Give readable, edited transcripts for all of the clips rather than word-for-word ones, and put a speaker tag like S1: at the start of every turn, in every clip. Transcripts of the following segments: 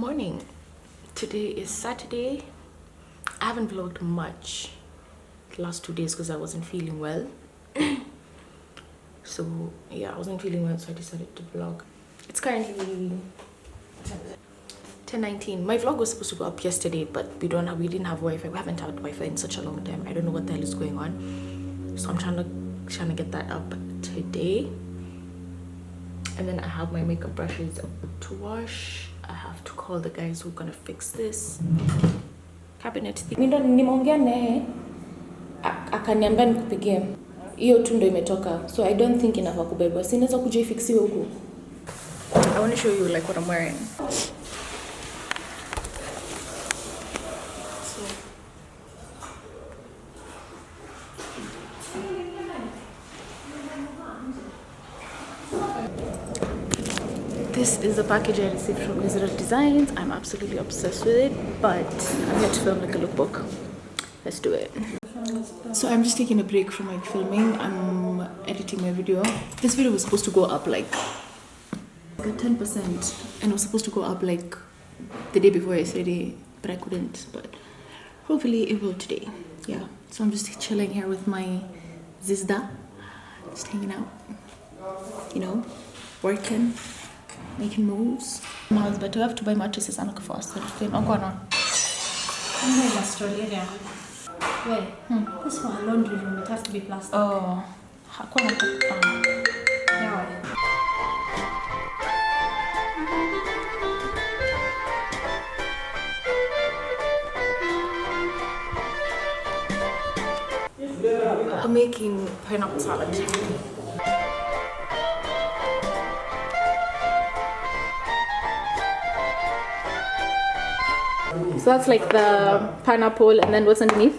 S1: Morning. Today is Saturday. I haven't vlogged much the last 2 days because I wasn't feeling well. So yeah, I wasn't feeling well, so I decided to vlog. It's currently 10:19. My vlog was supposed to go up yesterday, but we didn't have Wi-Fi. We haven't had Wi-Fi in such a long time. I don't know what the hell is going on. So I'm trying to get that up today. And then I have my makeup brushes to wash. I have to call the guys who are gonna fix this cabinet. Nimeongea naye akaniambia nikupigie. Hiyo tu ndo imetoka. So I don't think inafaa kubebwa. Sinaweza kuja ifixiwe huku. I want to show you like what I'm wearing. This is the package I received from Visitor Designs. I'm absolutely obsessed with it, but I'm here to film like a lookbook. Let's do it. So I'm just taking a break from my filming. I'm editing my video. This video was supposed to go up like 10%, and it was supposed to go up like the day before yesterday, but I couldn't. But hopefully it will today. Yeah. So I'm just chilling here with my Zizda, just hanging out, you know, working. Making moves. But we have to buy mattresses and look fast.
S2: This one laundry room, it has to be plastic.
S1: Oh.
S2: Yeah.
S1: I'm making pineapple salad. So that's like the pineapple, and then what's underneath?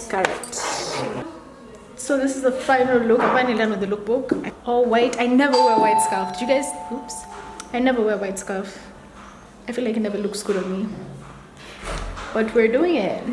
S1: Carrot. So this is the final look. I'm finally done with the lookbook. All white. I never wear white scarf. Did you guys? Oops. I never wear white scarf. I feel like it never looks good on me. But we're doing it.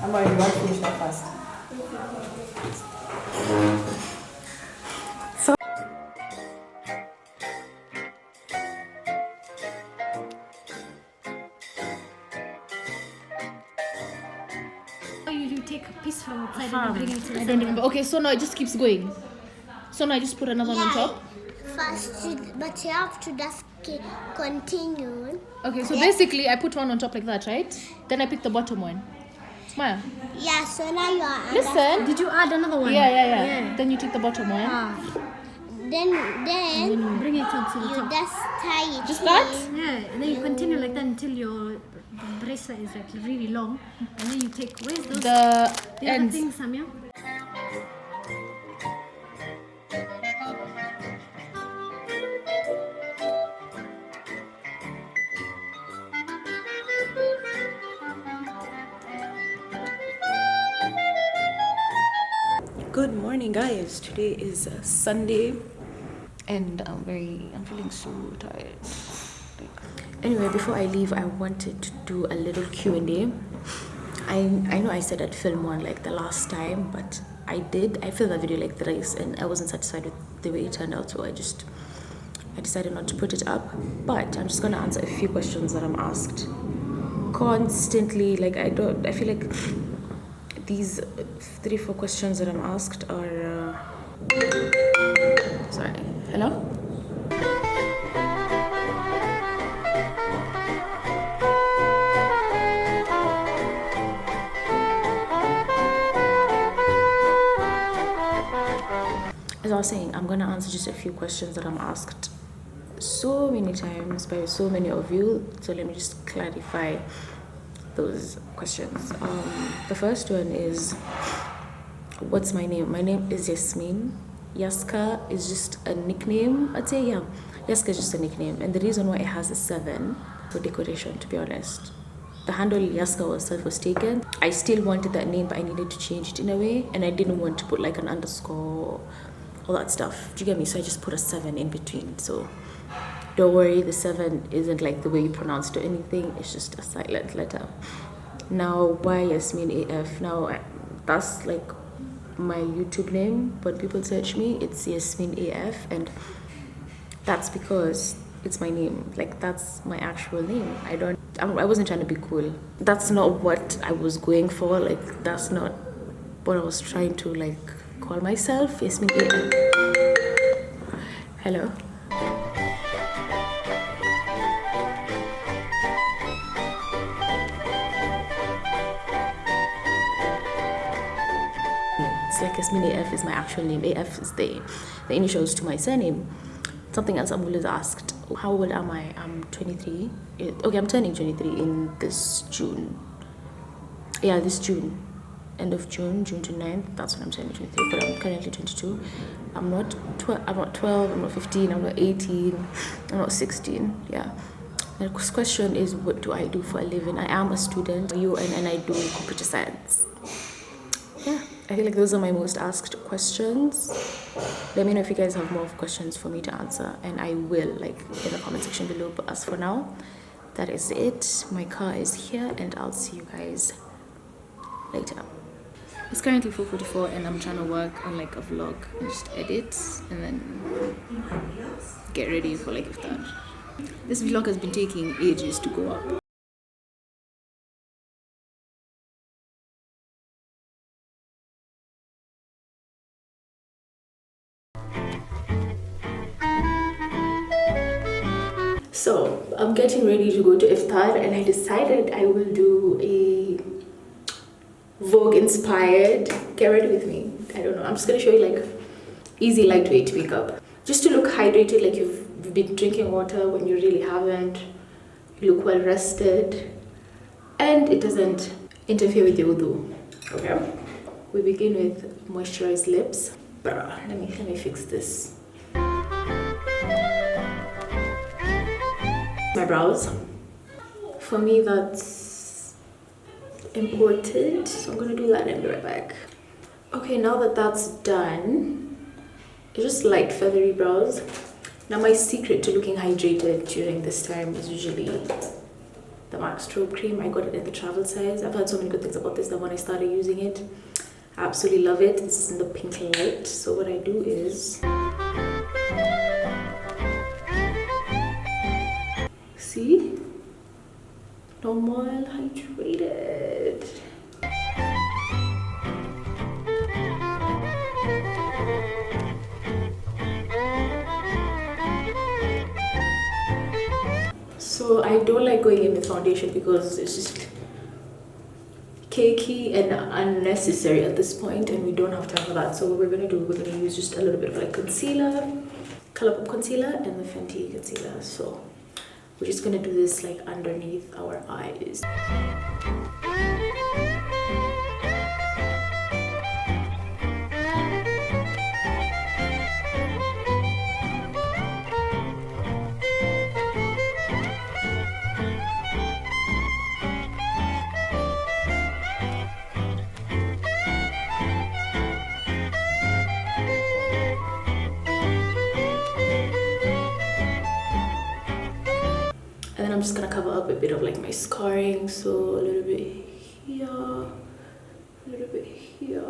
S1: I'm already going to finish that fast. So
S2: You take a piece from outside and bring it to the
S1: I don't remember. Okay, so now it just keeps going. So now I just put another one on top.
S3: First, but you have to just continue.
S1: Okay, so basically I put one on top like that, right? Then I pick the bottom one. Maya.
S3: Yeah, so now you are.
S1: Listen.
S2: Did you add another one?
S1: Yeah. Then you take the bottom one.
S3: Then
S2: Bring it up to the
S3: you
S2: top.
S3: just tie it.
S1: Just that?
S2: Yeah, and then you continue like that until your bracelet is like really long, and then you take where's those
S1: The
S2: other
S1: ends.
S2: things, Samia?
S1: Good morning, guys. Today is Sunday, and I'm feeling so tired. Anyway, before I leave, I wanted to do a little Q&A. I know I said I'd film one like the last time, but I filmed a video like thrice, and I wasn't satisfied with the way it turned out, so I decided not to put it up. But I'm just gonna answer a few questions that I'm asked constantly. Like I feel like these 3-4 questions that I'm asked are sorry. Hello? As I was saying, I'm gonna answer just a few questions that I'm asked so many times by so many of you. So let me just clarify those questions. The first one is, what's my name? My name is Yasmin. Yaska is just a nickname. I'd say, yeah, Yaska is just a nickname. And the reason why it has a 7 for decoration, to be honest. the handle Yaska was taken. I still wanted that name, but I needed to change it in a way, and I didn't want to put like an underscore, all that stuff. Do you get me? So I just put a 7 in between. So don't worry, the 7 isn't like the way you pronounce it or anything. It's just a silent letter. Now, why Yasmin AF? Now, that's like my YouTube name. When people search me, it's Yasmin AF, and that's because it's my name. Like, that's my actual name. I wasn't trying to be cool. That's not what I was going for. Like, that's not what I was trying to like call myself. Yasmin AF. Hello. It's like Yasmin AF is my actual name. AF is the initials to my surname. Something else I'm always asked, how old am I? I'm 23. Okay, I'm turning 23 in this June. Yeah, this June. End of June 29th. That's when I'm turning 23. But I'm currently 22. I'm not 12. I'm not 15. I'm not 18. I'm not 16. Yeah. The question is, what do I do for a living? I am a student, and I do computer science. Yeah, I feel like those are my most asked questions. Let me know if you guys have more questions for me to answer, and I will, like, in the comment section below. But as for now, that is it. My car is here, and I'll see you guys later. It's currently 4:44, and I'm trying to work on like a vlog and just edit and then get ready for like iftar. This vlog has been taking ages to go up. So I'm getting ready to go to iftar, and I decided I will do a Vogue inspired, get ready with me, I don't know, I'm just gonna show you like easy lightweight makeup just to look hydrated, like you've been drinking water when you really haven't. You look well rested and it doesn't interfere with your wudu. Okay, we begin with Moisturize Lips. Let me fix this. My brows, for me that's important, so I'm gonna do that and I'll be right back. Okay, now that that's done, it's just light feathery brows. Now my secret to looking hydrated during this time is usually the MAC strobe cream. I got it in the travel size. I've heard so many good things about this that when I started using it, I absolutely love it. This is in the pink light. So what I do is, see, normal hydrated. So I don't like going in with foundation because it's just cakey and unnecessary at this point, and we don't have time for that. So what we're gonna do, we're gonna use just a little bit of like concealer, ColourPop concealer, and the Fenty concealer. So we're just gonna do this like underneath our eyes. And then I'm just gonna cover up a bit of like my scarring, so a little bit here, a little bit here.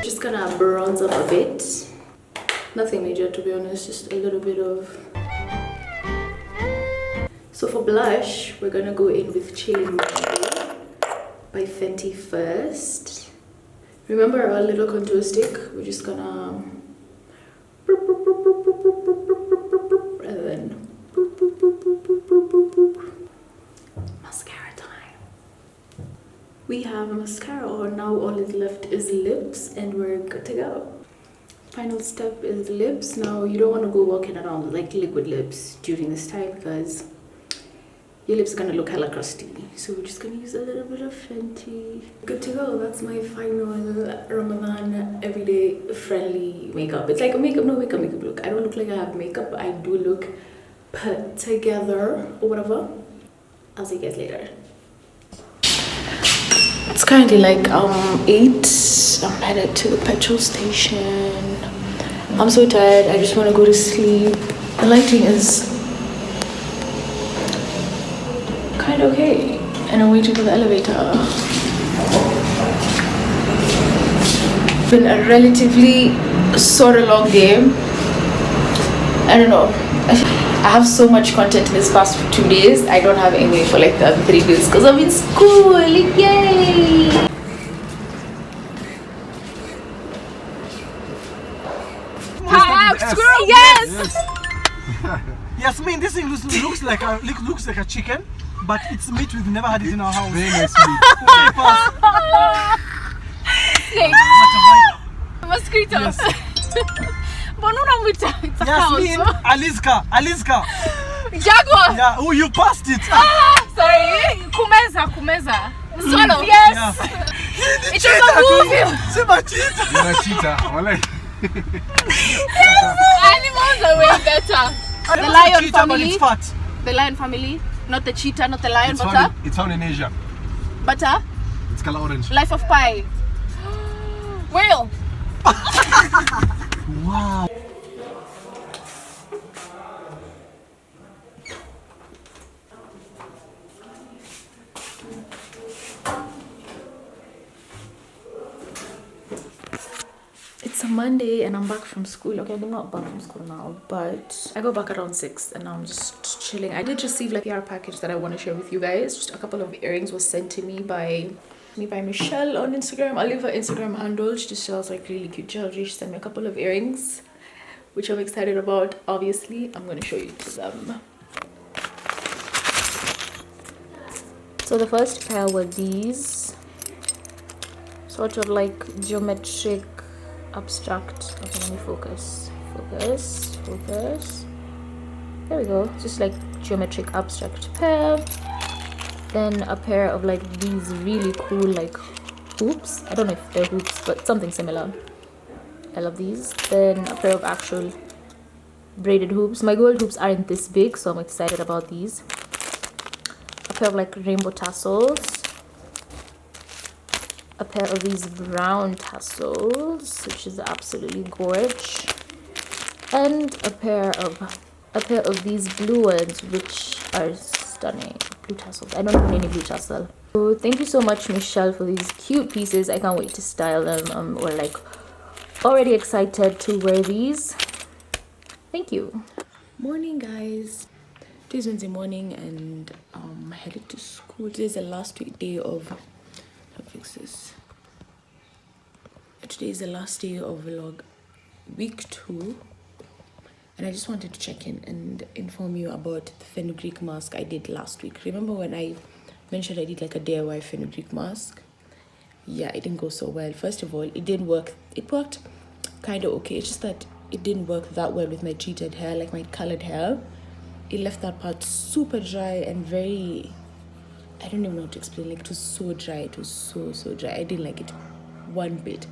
S1: Just gonna bronze up a bit. Nothing major, to be honest, just a little bit of. So for blush, we're gonna go in with Chilling by Fenty first. Remember our little contour stick? We're just gonna, and then mascara time. We have mascara on. Now all is left is lips, and we're good to go. Final step is lips. Now you don't want to go walking around with like liquid lips during this time because your lips are gonna look hella crusty. So we're just gonna use a little bit of Fenty. Good to go. That's my final Ramadan everyday friendly makeup. It's like a makeup look. I don't look like I have makeup, but I do look put together or whatever. I'll see you guys later. It's currently like 8. I'm headed to the petrol station. I'm so tired. I just want to go to sleep. The lighting is kind of okay, and I'm waiting for the elevator. It's been a relatively sort of long day. I don't know. I have so much content in this past 2 days. I don't have any for like the other 3 days because I'm in school. Yay!
S4: Squirrel,
S1: yes!
S4: Yasmin, this thing looks like a chicken, but it's meat. We've never had it in our house.
S5: Very nice meat.
S1: Mosquito.
S4: Yes.
S1: It's a
S4: Yasmin,
S1: cow.
S4: Aliska.
S1: Jaguar.
S4: Yeah, oh, you passed it.
S1: Sorry. Kumeza. Swallow. Yes.
S4: Yeah.
S1: It was a movie.
S4: See my cheetah.
S5: You're a cheetah. Walai.
S1: Animals are way better.
S4: The
S1: lion
S4: cheetah,
S1: family.
S4: but it's fat.
S1: The lion family, not the cheetah, not the lion.
S5: It's found in Asia.
S1: Butter.
S5: It's color orange.
S1: Life of Pi. Whale.
S4: Wow.
S1: It's a Monday and I'm back from school. Okay, I'm not back from school now, but I go back around 6 and now I'm just chilling. I did receive like a PR package that I want to share with you guys. Just a couple of earrings was sent to me by Michelle on Instagram. I'll leave her Instagram handle. She just sells like really cute jewelry. She sent me a couple of earrings, which I'm excited about. Obviously, I'm going to show you to them. So the first pair were these, sort of like geometric abstract. Okay, let me focus. There we go. Just like geometric abstract pair. Then a pair of like these really cool like hoops. I don't know if they're hoops, but something similar. I love these. Then a pair of actual braided hoops. My gold hoops aren't this big, so I'm excited about these. A pair of like rainbow tassels. A pair of these brown tassels, which is absolutely gorge, and a pair of these blue ones, which are stunning. Blue tassels. I don't have any blue tassel. So thank you so much, Michelle, for these cute pieces. I can't wait to style them. We're like already excited to wear these. Thank you. Morning, guys. Today's Wednesday morning, and I'm headed to school. Today's the last day of. Fix this. Today is the last day of vlog week 2, and I just wanted to check in and inform you about the fenugreek mask I did last week. Remember when I mentioned I did like a DIY fenugreek mask? Yeah, it didn't go so well. First of all, it didn't work. It worked kind of okay. It's just that it didn't work that well with my treated hair, like my colored hair. It left that part super dry and very, I don't even know how to explain. Like, it was so dry. It was so dry. I didn't like it one bit.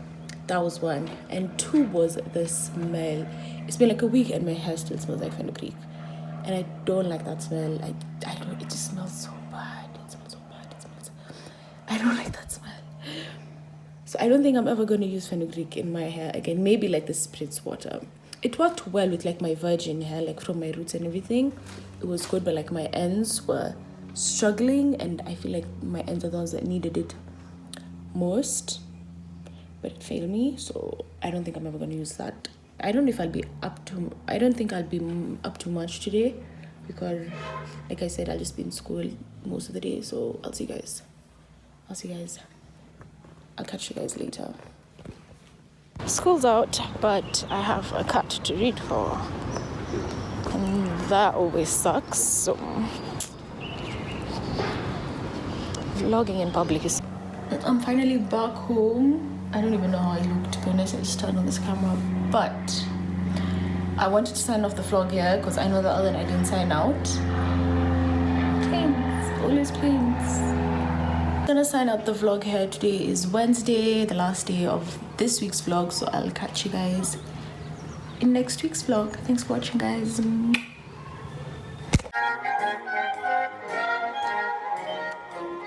S1: That was one. And 2 was the smell. It's been like a week and my hair still smells like fenugreek, and I don't like that smell. I don't. It just smells so bad. It smells so bad. I don't like that smell. So I don't think I'm ever going to use fenugreek in my hair again. Maybe like the spritz water. It worked well with like my virgin hair, like from my roots and everything. It was good, but like my ends were struggling, and I feel like my ends are the ones that needed it most, but it failed me. So I don't think I'm ever going to use that. I don't think I'll be up to much today, because like I said, I'll just be in school most of the day. So I'll see you guys. I'll catch you guys later. School's out, but I have a cat to read for, and that always sucks. So vlogging in public is... I'm finally back home. I don't even know how I look, to be honest. I just turned on this camera, but I wanted to sign off the vlog here because I know the other night I didn't sign out. Thanks. always pains. Gonna sign out the vlog here. Today is Wednesday, the last day of this week's vlog, so I'll catch you guys in next week's vlog. Thanks for watching, guys.